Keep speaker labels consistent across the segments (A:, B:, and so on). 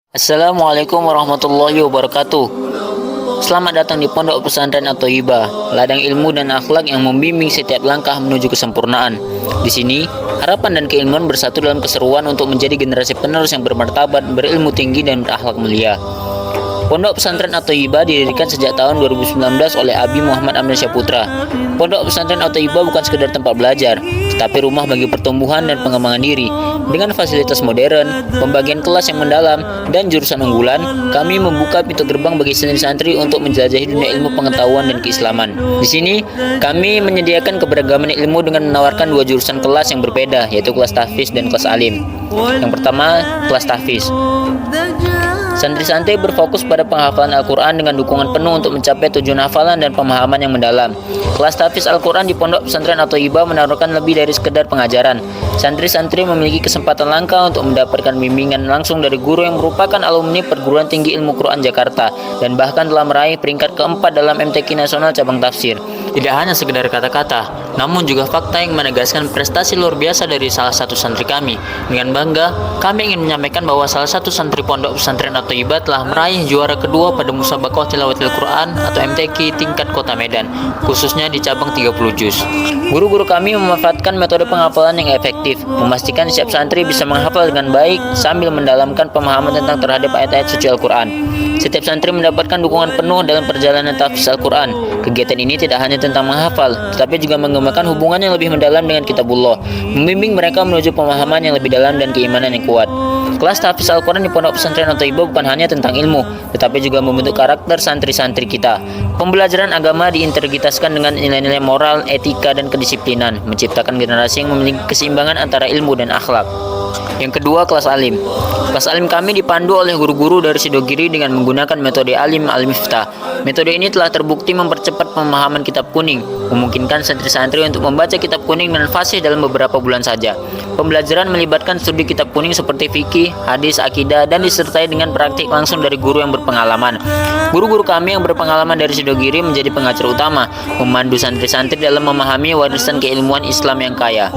A: Assalamualaikum warahmatullahi wabarakatuh. Selamat datang di Pondok Pesantren At-Thayyibah, ladang ilmu dan akhlak yang membimbing setiap langkah menuju kesempurnaan. Di sini, harapan dan keilmuan bersatu dalam keseruan untuk menjadi generasi penerus yang bermartabat, berilmu tinggi dan berakhlak mulia. Pondok Pesantren At-Thayyibah didirikan sejak tahun 2019 oleh Abi Muhammad Amir Syaputra. Pondok Pesantren At-Thayyibah bukan sekedar tempat belajar, tetapi rumah bagi pertumbuhan dan pengembangan diri. Dengan fasilitas modern, pembagian kelas yang mendalam, dan jurusan unggulan, kami membuka pintu gerbang bagi santri-santri untuk menjelajahi dunia ilmu pengetahuan dan keislaman. Di sini, kami menyediakan keberagaman ilmu dengan menawarkan dua jurusan kelas yang berbeda, yaitu kelas tahfiz dan kelas alim. Yang pertama, kelas tahfiz. Santri-santri berfokus pada penghafalan Al-Quran dengan dukungan penuh untuk mencapai tujuan hafalan dan pemahaman yang mendalam. Kelas tahfiz Al-Quran di Pondok Pesantren At-Thayyibah menawarkan lebih dari sekedar pengajaran. Santri-santri memiliki kesempatan langka untuk mendapatkan bimbingan langsung dari guru yang merupakan alumni Perguruan Tinggi Ilmu Quran Jakarta dan bahkan telah meraih peringkat keempat dalam MTQ Nasional Cabang Tafsir. Tidak hanya sekedar kata-kata, namun juga fakta yang menegaskan prestasi luar biasa dari salah satu santri kami. Dengan bangga, kami ingin menyampaikan bahwa salah satu santri Pondok Pesantren At-Thayyibah telah meraih juara kedua pada Musabaqah Tilawatil Quran atau MTQ tingkat Kota Medan, khususnya di cabang 30 juz. Guru-guru kami memanfaatkan metode penghafalan yang efektif, memastikan setiap santri bisa menghafal dengan baik sambil mendalamkan pemahaman tentang terhadap ayat-ayat suci Al-Quran. Setiap santri mendapatkan dukungan penuh dalam perjalanan tahfiz Al-Quran. Kegiatan ini tidak hanya tentang menghafal, tetapi juga mengembangkan hubungan yang lebih mendalam dengan Kitabullah, membimbing mereka menuju pemahaman yang lebih dalam dan keimanan yang kuat. Kelas tahfiz Al-Quran di Pondok Pesantren At-Thayyibah bukan hanya tentang ilmu, tetapi juga membentuk karakter santri-santri kita. Pembelajaran agama diintegritaskan dengan nilai-nilai moral, etika, dan kedisiplinan, menciptakan generasi yang memiliki keseimbangan antara ilmu dan akhlak. Yang kedua, kelas alim. Kelas alim kami dipandu oleh guru-guru dari Sidogiri dengan menggunakan metode Alim Al-Miftah. Metode ini telah terbukti mempercepat pemahaman kitab kuning, memungkinkan santri-santri untuk membaca kitab kuning dengan fasih dalam beberapa bulan saja. Pembelajaran melibatkan studi kitab kuning seperti fikih, hadis, akidah, dan disertai dengan praktik langsung dari guru yang berpengalaman. Guru-guru kami yang berpengalaman dari Sidogiri menjadi pengajar utama, memandu santri-santri dalam memahami warisan keilmuan Islam yang kaya.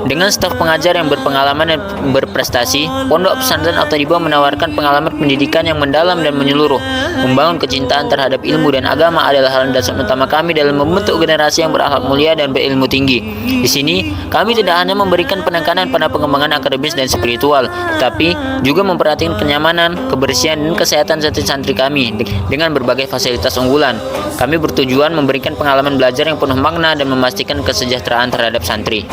A: Dengan staf pengajar yang berpengalaman dan berprestasi, Pondok Pesantren At-Thayyibah menawarkan pengalaman pendidikan yang mendalam dan menyeluruh. Membangun kecintaan terhadap ilmu dan agama adalah hal dasar utama kami dalam membentuk generasi yang berakhlak mulia dan berilmu tinggi. Di sini, kami tidak hanya memberikan penekanan pada pengembangan akademis dan spiritual, tetapi juga memperhatikan kenyamanan, kebersihan, dan kesehatan santri-santri kami dengan berbagai fasilitas unggulan. Kami bertujuan memberikan pengalaman belajar yang penuh makna dan memastikan kesejahteraan terhadap santri.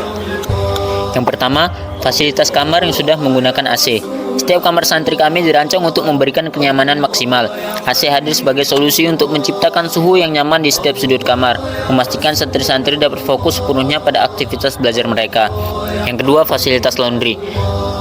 A: Yang pertama, fasilitas kamar yang sudah menggunakan AC. Setiap kamar santri kami dirancang untuk memberikan kenyamanan maksimal. AC hadir sebagai solusi untuk menciptakan suhu yang nyaman di setiap sudut kamar, memastikan santri-santri dapat fokus sepenuhnya pada aktivitas belajar mereka. Yang kedua, fasilitas laundry.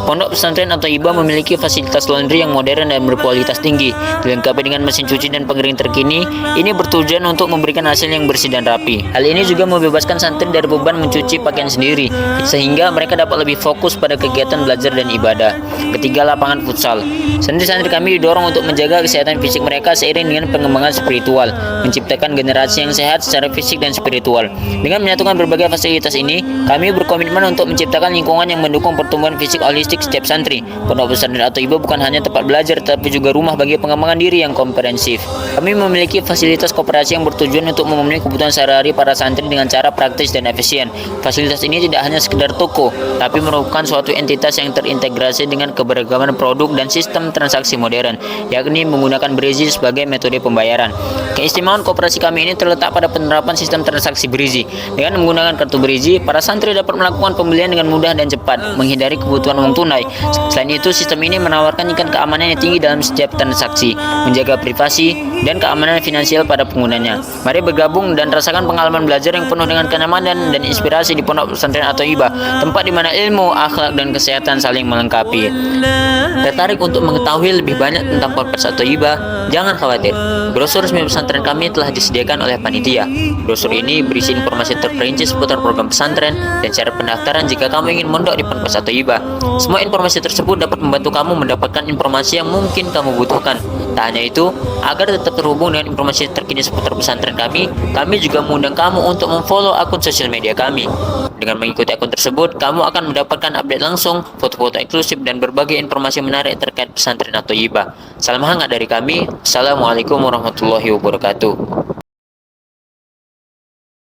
A: Pondok Pesantren At-Thayyibah memiliki fasilitas laundry yang modern dan berkualitas tinggi, dilengkapi dengan mesin cuci dan pengering terkini. Ini bertujuan untuk memberikan hasil yang bersih dan rapi. Hal ini juga membebaskan santri dari beban mencuci pakaian sendiri, sehingga mereka dapat lebih fokus pada kegiatan belajar dan ibadah. Ketiga, lapangan futsal. Santri-santri kami didorong untuk menjaga kesehatan fisik mereka seiring dengan pengembangan spiritual, menciptakan generasi yang sehat secara fisik dan spiritual. Dengan menyatukan berbagai fasilitas ini, kami berkomitmen untuk menciptakan lingkungan yang mendukung pertumbuhan fisik holistik setiap santri. Pondok Pesantren At-Thayyibah bukan hanya tempat belajar, tetapi juga rumah bagi pengembangan diri yang komprehensif. Kami memiliki fasilitas koperasi yang bertujuan untuk memenuhi kebutuhan sehari-hari para santri dengan cara praktis dan efisien. Fasilitas ini tidak hanya sekedar toko, tapi merupakan suatu entitas yang terintegrasi dengan keberagaman produk dan sistem transaksi modern, yakni menggunakan Brizi sebagai metode pembayaran. Keistimewaan koperasi kami ini terletak pada penerapan sistem transaksi Brizi. Dengan menggunakan kartu Brizi, para santri dapat melakukan pembelian dengan mudah dan cepat, menghindari kebutuhan uang tunai. Selain itu, sistem ini menawarkan tingkat keamanan yang tinggi dalam setiap transaksi, menjaga privasi dan keamanan finansial pada penggunanya. Mari bergabung dan rasakan pengalaman belajar yang penuh dengan kenyamanan dan inspirasi di Pondok Pesantren At-Thayyibah, tempat di mana ilmu, akhlak, dan kesehatan saling melengkapi. Tertarik untuk mengetahui lebih banyak tentang Pondok Pesantren At-Thayyibah? Jangan khawatir. Brosur resmi pesantren kami telah disediakan oleh panitia. Brosur ini berisi informasi terperinci seputar program pesantren dan syarat pendaftaran jika kamu ingin mondok di Pondok Pesantren Thayyibah. Semua informasi tersebut dapat membantu kamu mendapatkan informasi yang mungkin kamu butuhkan. Tak hanya itu, agar tetap terhubung dengan informasi terkini seputar pesantren kami juga mengundang kamu untuk memfollow akun sosial media kami. Dengan mengikuti akun tersebut, kamu akan mendapatkan update langsung, foto-foto eksklusif, dan berbagai informasi menarik terkait pesantren At-Thayyibah. Salam hangat dari kami. Assalamualaikum warahmatullahi wabarakatuh.